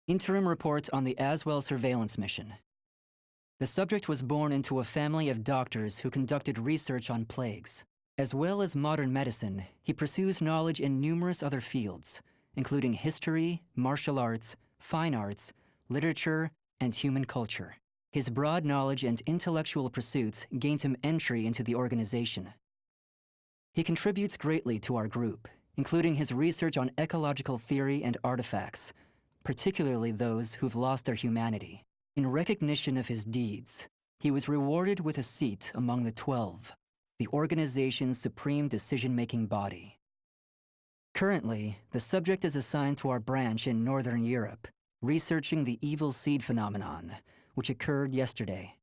Interim report on the Azwel surveillance mission. The subject was born into a family of doctors who conducted research on plagues. As well as modern medicine, he pursues knowledge in numerous other fields, including history, martial arts, fine arts, literature, and human culture. His broad knowledge and intellectual pursuits gained him entry into the organization. He contributes greatly to our group, including his research on ecological theory and artifacts, particularly those who've lost their humanity. In recognition of his deeds, he was rewarded with a seat among the 12, the organization's supreme decision-making body. Currently, the subject is assigned to our branch in Northern Europe, researching the evil seed phenomenon, which occurred yesterday.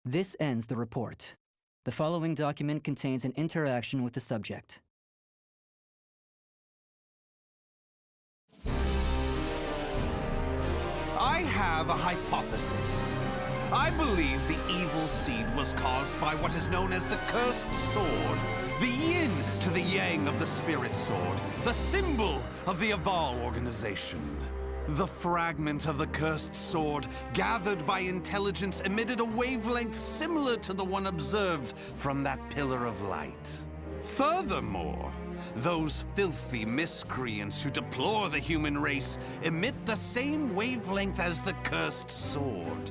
This ends the report. The following document contains an interaction with the subject. I have a hypothesis. I believe the evil seed was caused by what is known as the cursed sword, the yin to the yang of the spirit sword, the symbol of the Aval organization. The fragment of the cursed sword, gathered by intelligence, emitted a wavelength similar to the one observed from that pillar of light. Furthermore, those filthy miscreants who deplore the human race emit the same wavelength as the cursed sword.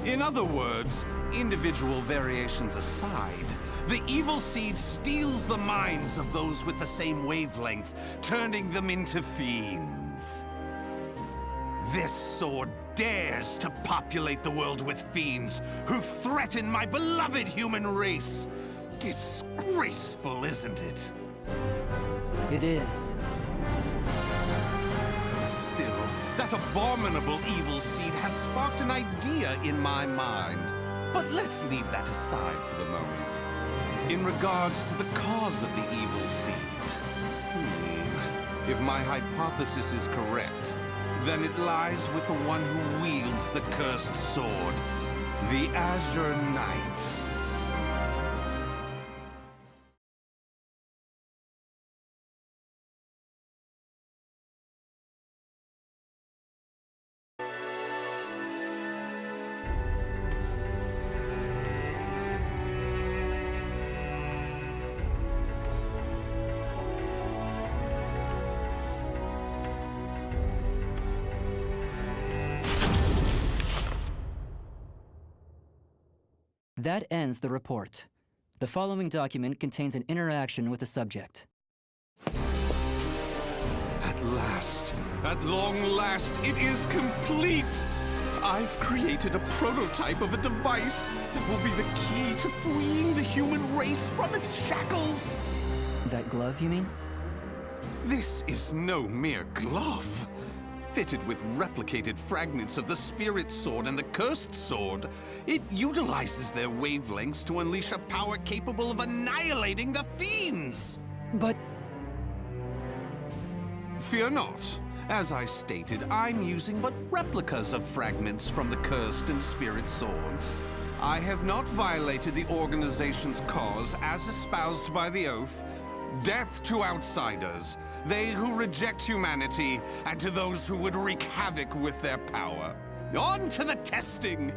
In other words, individual variations aside, the evil seed steals the minds of those with the same wavelength, turning them into fiends. This sword dares to populate the world with fiends who threaten my beloved human race. Disgraceful, isn't it? It is. Still, that abominable evil seed has sparked an idea in my mind. But let's leave that aside for the moment. In regards to the cause of the evil seed, if my hypothesis is correct, then it lies with the one who wields the cursed sword, the Azure Knight. That ends the report. The following document contains an interaction with the subject. At long last, it is complete! I've created a prototype of a device that will be the key to freeing the human race from its shackles! That glove, you mean? This is no mere glove. Fitted with replicated fragments of the spirit sword and the cursed sword, it utilizes their wavelengths to unleash a power capable of annihilating the fiends! But... Fear not. As I stated, I'm using but replicas of fragments from the cursed and spirit swords. I have not violated the organization's cause as espoused by the oath. Death to outsiders, they who reject humanity, and to those who would wreak havoc with their power. On to the testing!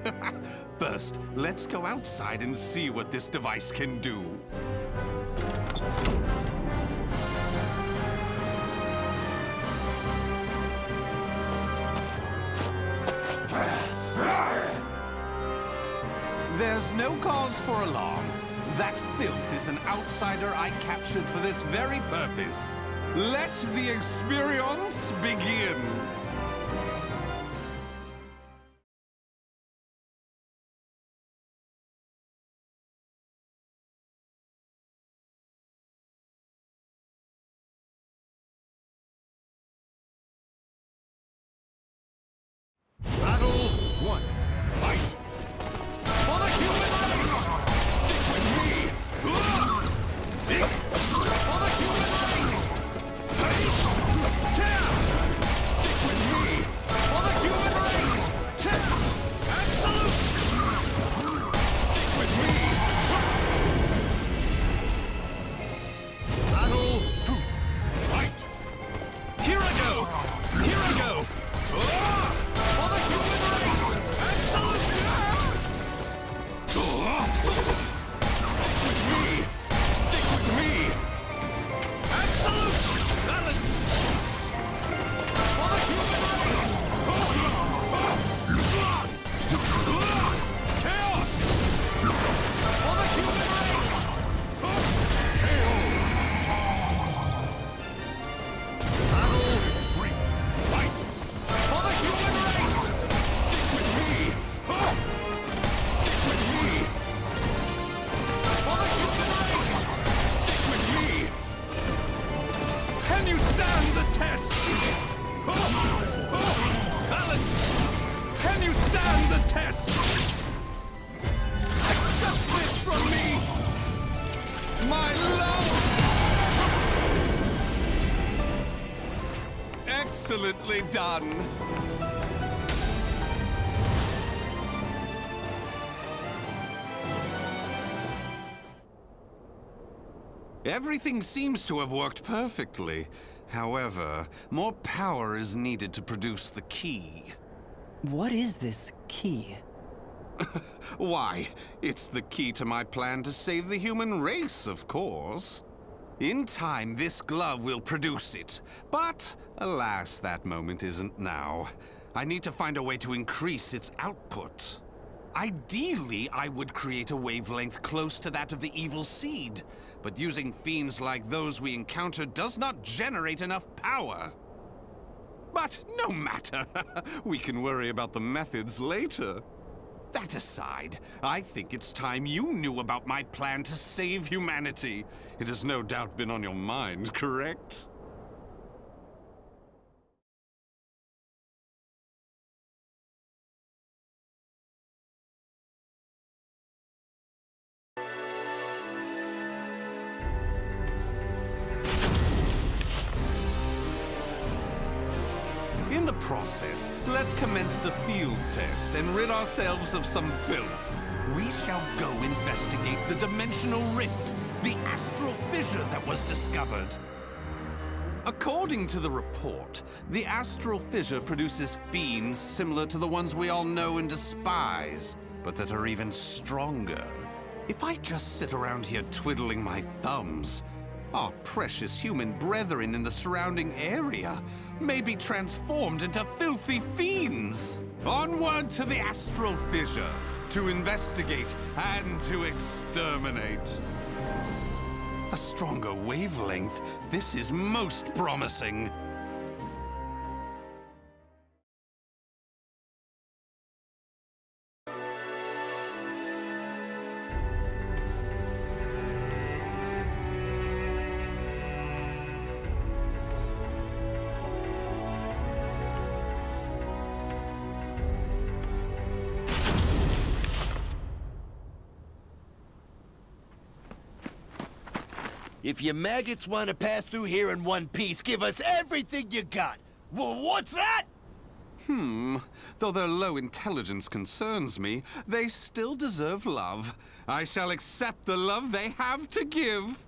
First, let's go outside and see what this device can do. There's no cause for alarm. That filth is an outsider I captured for this very purpose. Let the experience begin. Battle 1. Fight! For the human race! Stick with me! For the human race! Stick with Excellently done! Everything seems to have worked perfectly. However, more power is needed to produce the key. What is this key? Why, it's the key to my plan to save the human race, of course. In time, this glove will produce it. But, alas, that moment isn't now. I need to find a way to increase its output. Ideally, I would create a wavelength close to that of the evil seed. But using fiends like those we encountered does not generate enough power. But no matter. We can worry about the methods later. That aside, I think it's time you knew about my plan to save humanity. It has no doubt been on your mind, correct? In the process, let's commence the field test and rid ourselves of some filth. We shall go investigate the dimensional rift, the astral fissure that was discovered. According to the report, the astral fissure produces fiends similar to the ones we all know and despise, but that are even stronger. If I just sit around here twiddling my thumbs, our precious human brethren in the surrounding area may be transformed into filthy fiends. Onward to the astral fissure, to investigate and to exterminate. A stronger wavelength, this is most promising. If you maggots want to pass through here in one piece, give us everything you got. Well, what's that? Though their low intelligence concerns me, they still deserve love. I shall accept the love they have to give.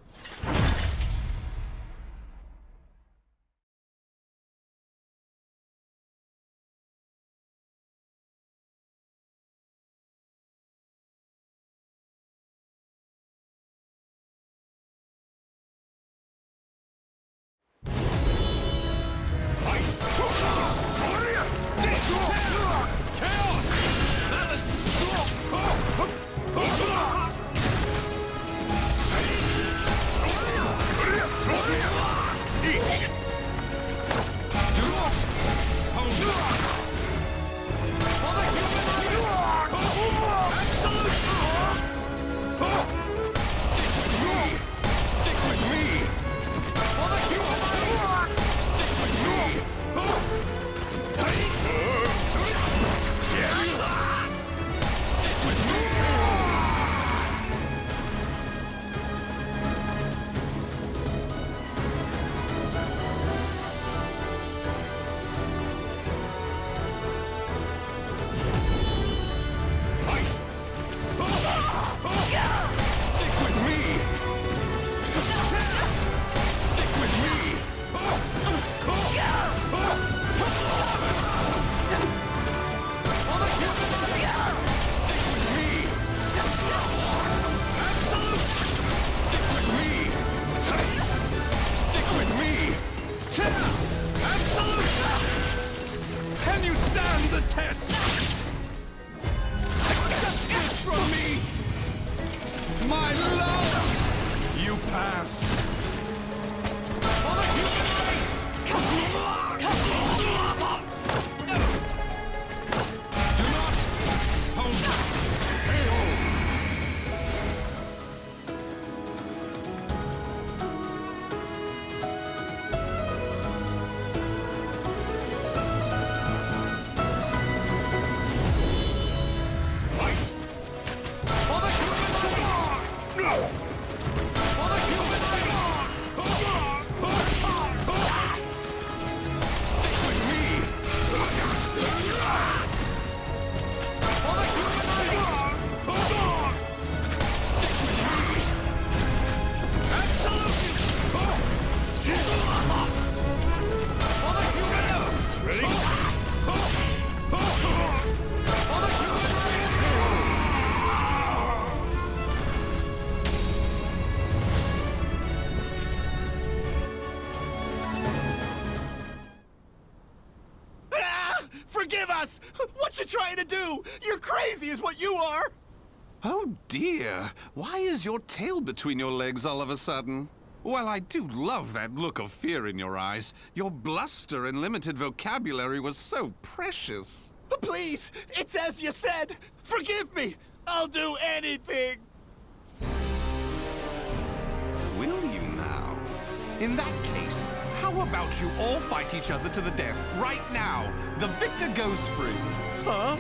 too! You're crazy is what you are! Oh dear, why is your tail between your legs all of a sudden? Well, I do love that look of fear in your eyes. Your bluster and limited vocabulary was so precious. Please, it's as you said! Forgive me! I'll do anything! Will you now? In that case, how about you all fight each other to the death right now? The victor goes free. Huh?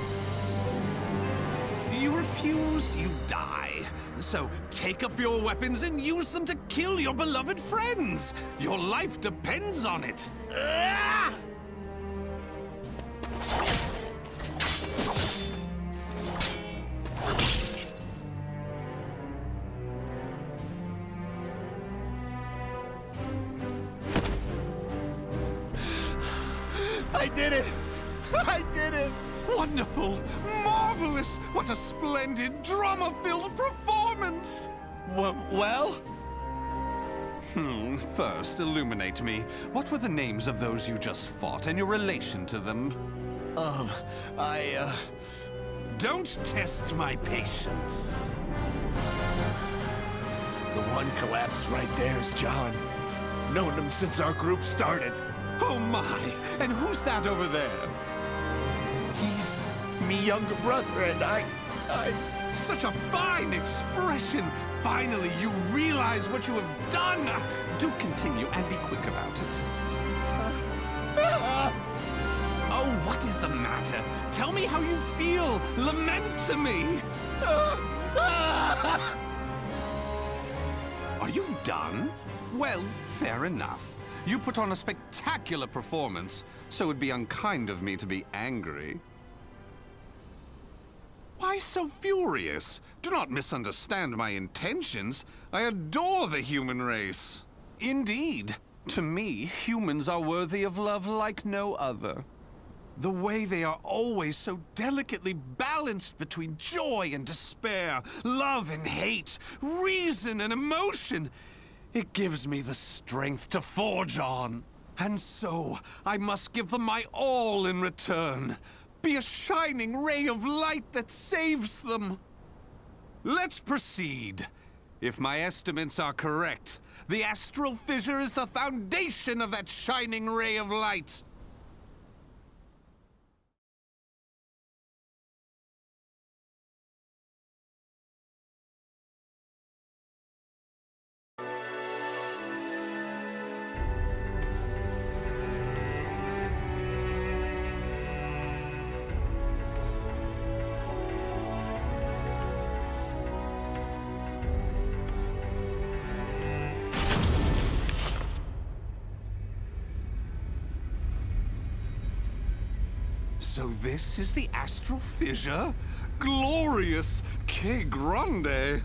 You refuse, you die. So take up your weapons and use them to kill your beloved friends. Your life depends on it. Ah! I did it! I did it! Wonderful! Marvelous! What a splendid, drama-filled performance! Well? First, illuminate me. What were the names of those you just fought and your relation to them? Don't test my patience. The one collapsed right there's John. Known him since our group started. Oh my! And who's that over there? He's me younger brother, and I... Such a fine expression! Finally, you realize what you have done! Do continue and be quick about it. Oh, what is the matter? Tell me how you feel! Lament to me! Are you done? Well, fair enough. You put on a spectacular performance, so it'd be unkind of me to be angry. Why so furious? Do not misunderstand my intentions. I adore the human race. Indeed, to me, humans are worthy of love like no other. The way they are always so delicately balanced between joy and despair, love and hate, reason and emotion. It gives me the strength to forge on. And so, I must give them my all in return. Be a shining ray of light that saves them. Let's proceed. If my estimates are correct, the astral fissure is the foundation of that shining ray of light. So this is the astral fissure? Glorious! Que grande!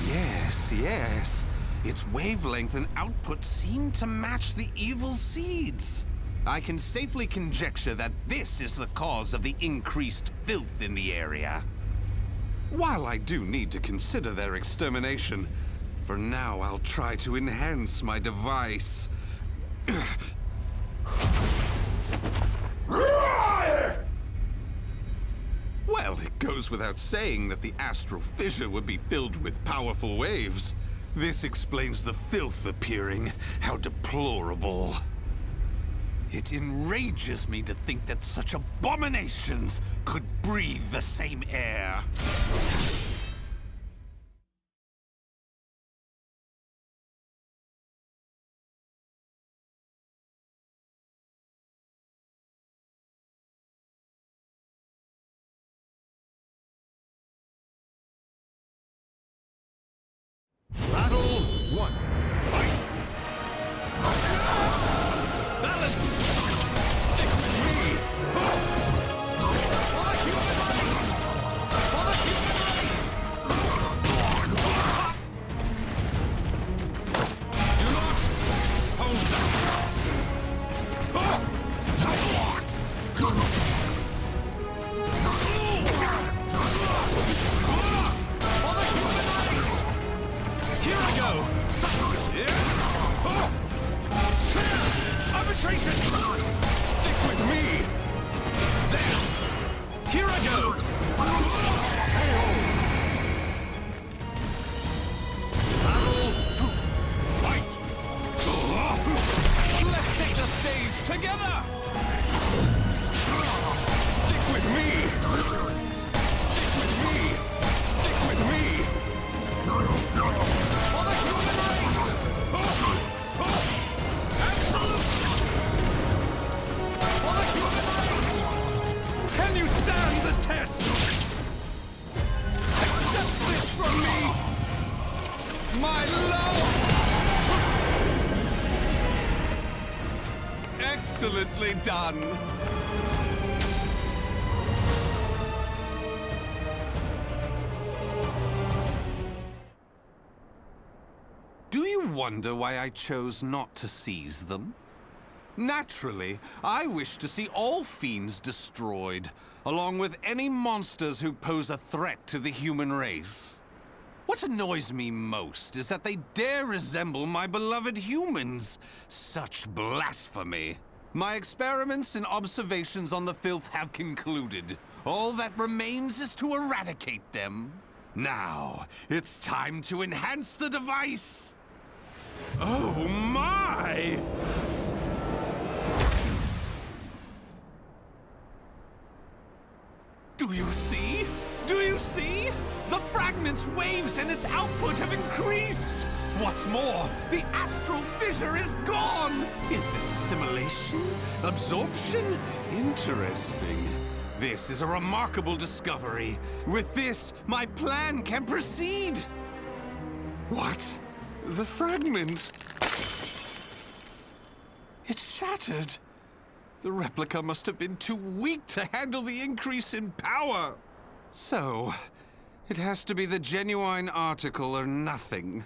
Yes. Its wavelength and output seem to match the evil seeds. I can safely conjecture that this is the cause of the increased filth in the area. While I do need to consider their extermination, for now I'll try to enhance my device. Well, it goes without saying that the astral fissure would be filled with powerful waves. This explains the filth appearing. How deplorable. It enrages me to think that such abominations could breathe the same air. Battle 1. Fight! Balance! Stick with me! For the human race! For the human race! Excellently done! Do you wonder why I chose not to seize them? Naturally, I wish to see all fiends destroyed, along with any monsters who pose a threat to the human race. What annoys me most is that they dare resemble my beloved humans. Such blasphemy. My experiments and observations on the filth have concluded. All that remains is to eradicate them. Now, it's time to enhance the device. Oh my! Do you see? Do you see? The fragment's waves and its output have increased! What's more, the astral fissure is gone! Is this assimilation? Absorption? Interesting. This is a remarkable discovery. With this, my plan can proceed! What? The fragment? It's shattered. The replica must have been too weak to handle the increase in power. So, it has to be the genuine article or nothing.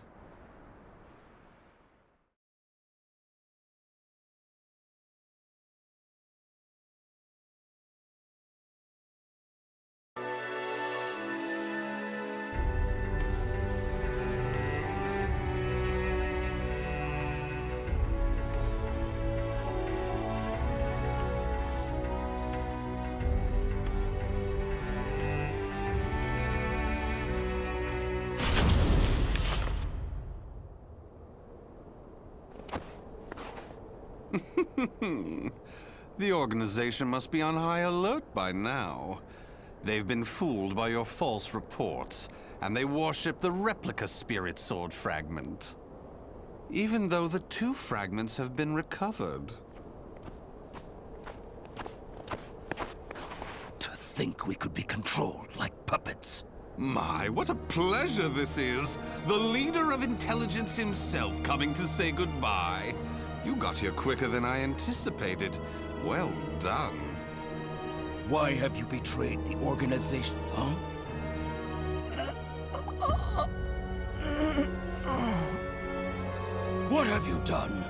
The organization must be on high alert by now. They've been fooled by your false reports, and they worship the replica spirit sword fragment. Even though the two fragments have been recovered. To think we could be controlled like puppets. My, what a pleasure this is! The leader of intelligence himself coming to say goodbye. You got here quicker than I anticipated. Well done. Why have you betrayed the organization, huh? What have you done?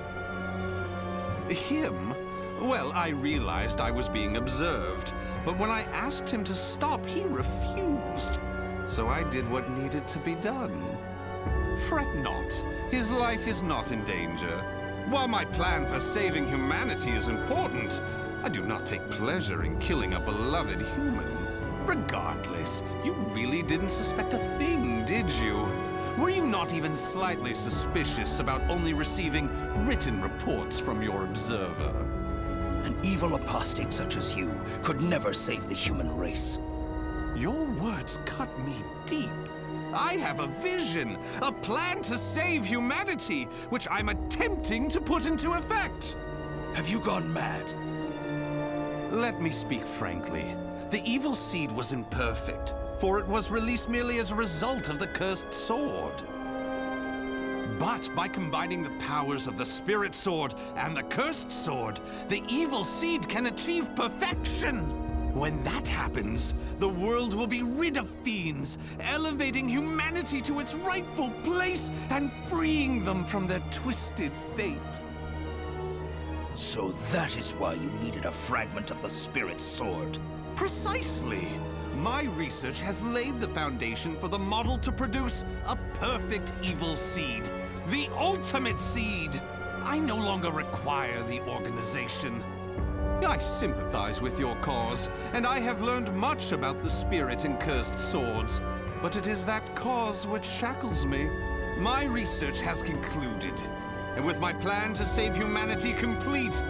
Him? Well, I realized I was being observed, but when I asked him to stop, he refused. So I did what needed to be done. Fret not. His life is not in danger. While my plan for saving humanity is important, I do not take pleasure in killing a beloved human. Regardless, you really didn't suspect a thing, did you? Were you not even slightly suspicious about only receiving written reports from your observer? An evil apostate such as you could never save the human race. Your words cut me deep. I have a vision, a plan to save humanity, which I'm attempting to put into effect. Have you gone mad? Let me speak frankly. The evil seed was imperfect, for it was released merely as a result of the cursed sword. But by combining the powers of the spirit sword and the cursed sword, the evil seed can achieve perfection. When that happens, the world will be rid of fiends, elevating humanity to its rightful place and freeing them from their twisted fate. So that is why you needed a fragment of the spirit sword. Precisely. My research has laid the foundation for the model to produce a perfect evil seed. The ultimate seed. I no longer require the organization. I sympathize with your cause, and I have learned much about the spirit in cursed swords. But it is that cause which shackles me. My research has concluded, and with my plan to save humanity complete,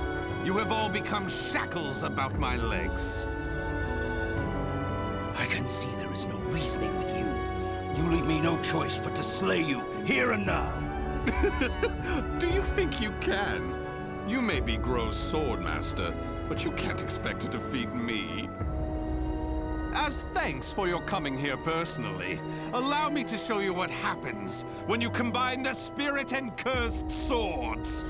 you have all become shackles about my legs. I can see there is no reasoning with you. You leave me no choice but to slay you, here and now. Do you think you can? You may be Gro's swordmaster, but you can't expect to defeat me. As thanks for your coming here personally, allow me to show you what happens when you combine the spirit and cursed swords.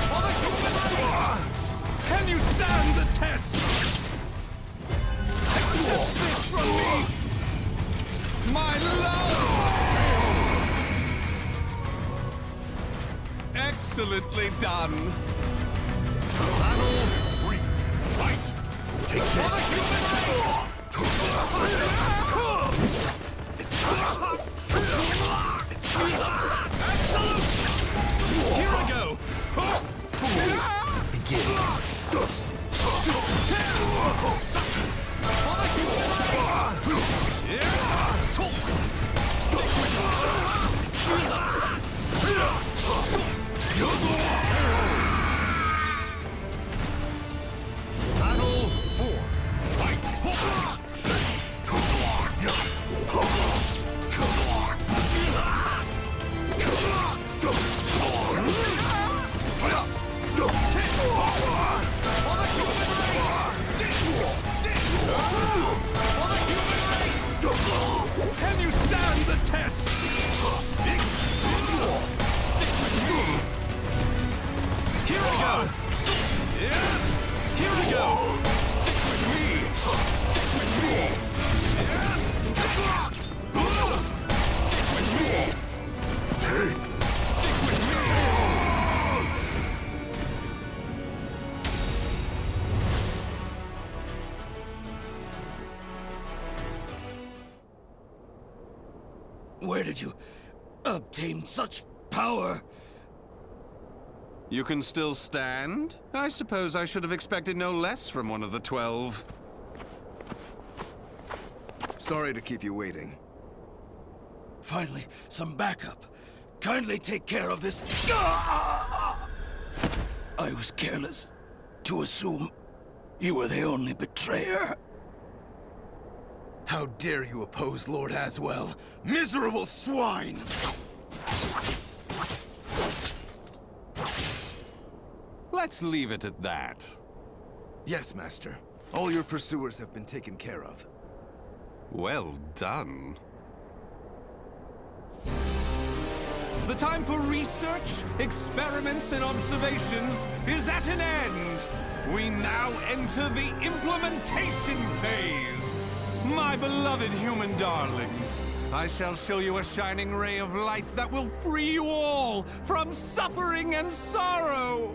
For the human race! Can you stand the test? Accept this from me! My love! Excellently done! Battle 3. Fight! Take For the human race! Absolute! Here we go! Begin. Battle 4. Fight! Can you stand the test? Stick with me. Here we go. Yeah. Here we go. Stick with me. Stick with me. Yeah. Stick with me. Stick with me. Where did you obtain such power? You can still stand? I suppose I should have expected no less from one of the 12. Sorry to keep you waiting. Finally, some backup. Kindly take care of this. I was careless to assume you were the only betrayer. How dare you oppose Lord Azwel? Miserable swine! Let's leave it at that. Yes, Master. All your pursuers have been taken care of. Well done. The time for research, experiments, and observations is at an end. We now enter the implementation phase. My beloved human darlings, I shall show you a shining ray of light that will free you all from suffering and sorrow.